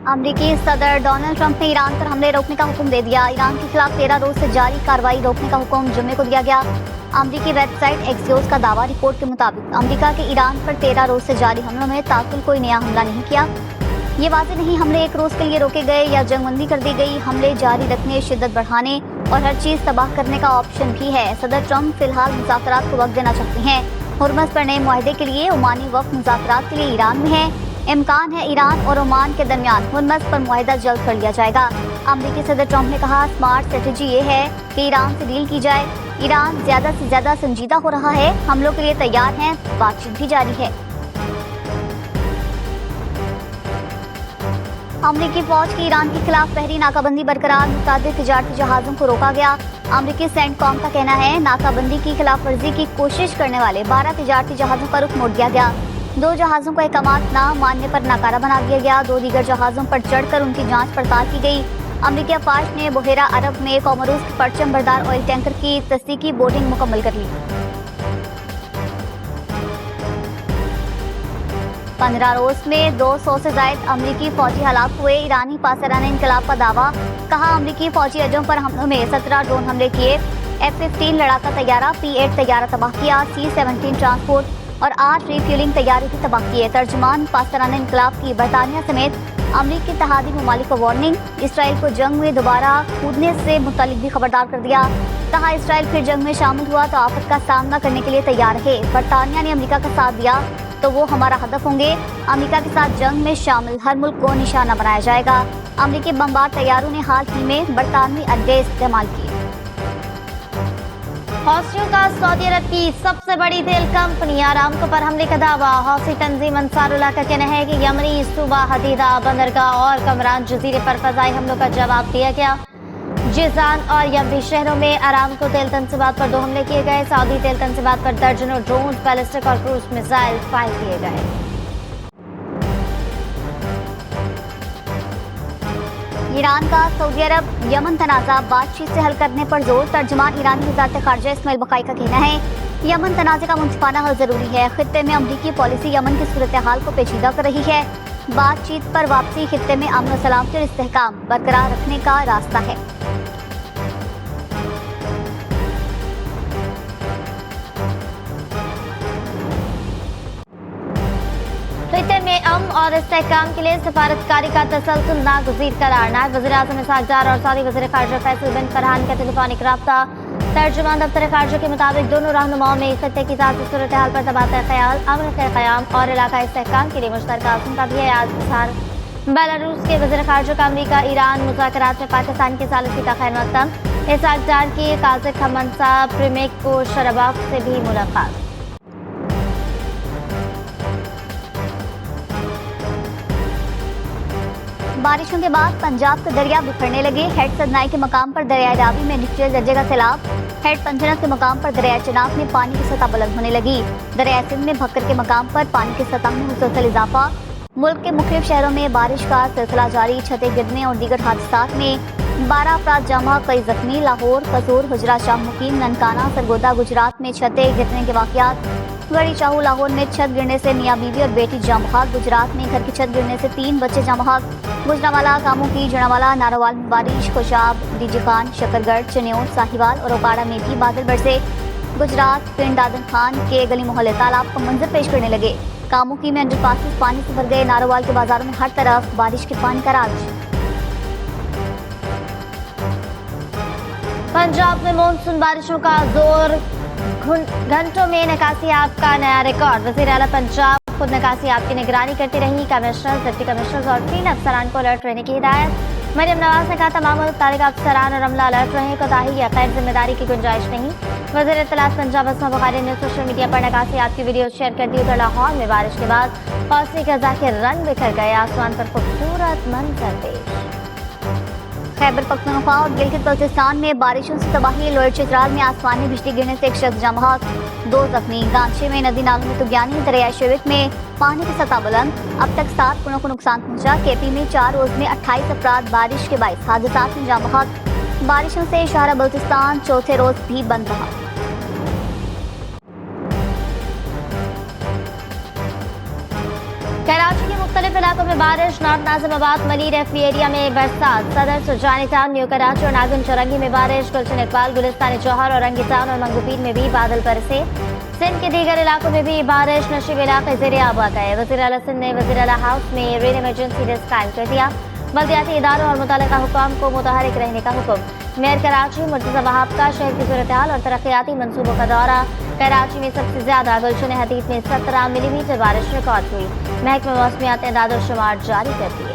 अमरीकी सदर Donald Trump ने ईरान पर हमले रोकने का हुक्म दे दिया। ईरान के खिलाफ 13 रोज से जारी कार्रवाई रोकने का हुक्म जुम्मे को दिया गया। अमरीकी वेबसाइट एक्सियोस का दावा, रिपोर्ट के मुताबिक अमरीका के ईरान पर 13 रोज से जारी हमलों में ताकुल कोई नया हमला नहीं किया। ये वाज़ेह नहीं हमले एक रोज के लिए रोके गए या जंगबंदी कर दी गई। हमले जारी रखने, शिद्दत बढ़ाने और हर चीज तबाह करने का ऑप्शन भी है। सदर ट्रंप फिलहाल मुज़ाकरात को वक्त देना चाहते हैं। हुर्मस पर नए मुआहदे के लिए ओमानी वक्त मुज़ाकरात के लिए ईरान में है। इम्कान है ईरान और ओमान के दरमियान हुर्मस पर मुआहदा जल्द कर लिया जाएगा। अमरीकी सदर ट्रंप ने कहा, स्मार्ट स्ट्रेटेजी ये है कि ईरान से डील की जाए। ईरान ज्यादा से ज्यादा संजीदा हो रहा है, हमलों के लिए तैयार हैं, बातचीत भी जारी है। अमरीकी फौज की ईरान के खिलाफ पहली नाकाबंदी बरकरार, मुतादिद तिजारती जहाजों को रोका गया। अमरीकी सेंटकॉम का कहना है, नाकाबंदी की खिलाफ वर्जी की कोशिश करने वाले 12 तिजारती जहाजों का रुख मोड़ दिया गया। 2 जहाजों को अहकामात ना मानने पर नाकारा बना दिया गया। 2 दीगर जहाजों पर चढ़कर उनकी जांच पड़ताल की गई। अमरीकी अफवाज ने बहेरा अरब में कोमोरोस के परचम बरदार ऑयल टैंकर की तस्दीकी बोर्डिंग मुकम्मल कर ली। 15 रोज में 200 से ज्यादा अमरीकी फौजी हलाक हुए। ईरानी पासरान इनकलाब का दावा, कहा अमरीकी फौजी अड्डों पर हमलों में 17 ड्रोन हमले किए। F-15 लड़ाका तैयारा, P-8 तैयारा तबाह किया। C-17 ट्रांसपोर्ट और 8 रिफ्यूलिंग तैयारे भी तबाह किए। तर्जमान पासरान इनकलाब की बरतानिया समेत अमरीकी इत्तेहादी ममालिक को वार्निंग, इसराइल को जंग में दोबारा कूदने से मुतालिक भी खबरदार कर दिया। कहा, इसराइल फिर जंग में शामिल हुआ तो आफत का सामना करने के लिए तैयार है। बरतानिया ने अमरीका का साथ दिया तो वो हमारा हदफ होंगे। अमेरिका के साथ जंग में शामिल हर मुल्क को निशाना बनाया जाएगा। अमरीकी बमबार तैयारों ने हाल ही में बरतानवी अड्डे इस्तेमाल किए। हौसियों का सऊदी अरब की सबसे बड़ी तेल कंपनी आरामको पर हमले का दावा। हौसी तंजीम अंसारुल्लाह का कहना है कि यमनी सूबा हदीदा, बंदरगाह और कमरान जजीरे पर फजाई हमलों का जवाब दिया गया। जिजान और यम्बी शहरों में आरामको तेल तंसीबात पर 2 हमले किए गए। सऊदी तेल तंसीबात पर दर्जनों ड्रोन, बैलिस्टिक और क्रूज मिसाइल फायर किए गए। ईरान का सऊदी अरब यमन तनाज़ा बातचीत से हल करने पर जोर। तर्जमान ईरानी वज़ारत ख़ारिजा इस्माइल बक़ाई का कहना है, यमन तनाज़े का मुंसिफ़ाना हल जरूरी है। खित्ते में अमरीकी पॉलिसी यमन की सूरत हाल को पेचीदा कर रही है। बातचीत पर वापसी खित्ते में अमन सलामती और इस्तेहकाम बरकरार रखने का रास्ता है। खित्ते में अमन और इस्तेहकाम के लिए सफारतकारी का तसलसल नागुज़ीर करार। नायब वज़ीर-ए-आज़म इसहाक़ डार और सऊदी वज़ीर ख़ारिजा फैसल बिन फरहान का टेलीफोनिक राब्ता। तर्जुमान दफ्तर ख़ारिजा के मुताबिक दोनों रहनुमाओं ने खित्ते की ज़ाती सूरत हाल पर तबादला ख़याल, अमन के क़याम और इलाक़ाई इस्तेहकाम के लिए मुश्तरका अज़्म का भी है इज़हार। बेलारूस के वज़ीर ख़ारिजा का अमरीका ईरान मुज़ाकरात में पाकिस्तान की सालिसी का खैर मक़दम। इसहाक़ डार की काज़िक हमनसा प्रीमेको शरबाफ से भी मुलाकात। बारिशों के बाद पंजाब के दरिया बिखरने लगे। हेड सदनाई के मकाम पर दरियाए रावी में निचले दर्जे का सैलाब। हेड पंजनत के मकाम पर दरियाए चनाब में पानी की सतह बुलंद होने लगी। दरियाए सिंध में भक्कर के मकाम पर पानी की सतह में मुसलसल इजाफा। मुल्क के मुख्तलिफ शहरों में बारिश का सिलसिला जारी। छतें गिरने और दीगर हादसात में 12 अफराद जमा, कई जख्मी। लाहौर, कसूर, हुजरा शाह मुकीम, ननकाना, सरगोदा गुजरात में छतें गिरने के वाक़यात। गड़ी चाहू लाहौर में छत गिरने से मियाँ बीवी और बेटी जाम बहक। गुजरात में घर की छत गिरने से 3 बच्चे जाम बहक। गुजरावाला, कामों की जड़ावाला, नारोवाल में बारिश। खुशाब, डीजे खान, शकरगढ़, चन्योट, साहिवाल और ओपाड़ा में भी बादल बरसे। गुजरात पिंड दादन खान के गली मोहल्ले तालाब का मंजर पेश करने लगे। कामों की में अंडरपासेस पानी से भर गए। नारोवाल के बाजारों में हर तरफ बारिश के पानी का राज। पंजाब में मानसून बारिशों का जोर, घंटों में निकासियाब का नया रिकॉर्ड। वज़ीर आला पंजाब खुद निकासियाब की निगरानी करती रही। कमिश्नर, डिप्टी कमिश्नर और 3 अफसरान को अलर्ट रहने की हिदायत। मरियम नवाज ने कहा, तमाम मुतल्लिक़ अफसरान और अमला अलर्ट रहे, कोताही या गैर जिम्मेदारी की गुंजाइश नहीं। वज़ीर इत्तलात पंजाब अस्मा बुखारी ने सोशल मीडिया पर निकासियाब की वीडियो शेयर कर दी। उधर लाहौर में बारिश के बाद हौसी गजा के रंग बिखर गए। आसमान पर खूबसूरत मंजर पेश। खैबर पख्तूनख्वा और गिलगित बल्तिस्तान में बारिशों से तबाही। लोअर चित्राल में आसमानी बिजली गिरने से एक शख्स जाम बहक, 2 जख्मी। गांचे में नदी नालों में तुगयानी। दरिया शेविक में पानी की सतह बुलंद। अब तक 7 पुलों को नुकसान पहुंचा। केपी में 4 रोज में 28 अफराद बारिश के बाइस हादसात में जाम बहक। बारिशों से शहर बल्तिस्तान चौथे रोज भी बंद रहा। कराची के मुख्तलिफ इलाकों में बारिश। नॉर्थ नाजिमाबाद मली रेफी एरिया में बरसात। सदर सुजानी टाउन, न्यू कराची और नागन चौरंगी में बारिश। गुलशन इकबाल, गुलिस्तानी जौहर और रंगी टाउन और मंगूपीर में भी बादल बरसे। सिंध के दीगर इलाकों में भी बारिश। नशीब इलाके ज़ेरे आब आ गए। वज़ीर आला सिंध ने वज़ीर आला हाउस में रेन इमरजेंसी लिस्ट कायम कर दिया। बल्दियाती इदारों और मुतल्लिका हुकाम को मुतहरिक रहने का हुक्म। मेयर कराची मुर्तज़ा वहाब का शहर की सूरत हाल और तरक्याती मनसूबों का दौरा। कराची में सबसे ज्यादा गुलशन हदीद में 17 मिलीमीटर बारिश रिकॉर्ड हुई। महकमा मौसमियात ने दादो शुमार जारी कर दिए।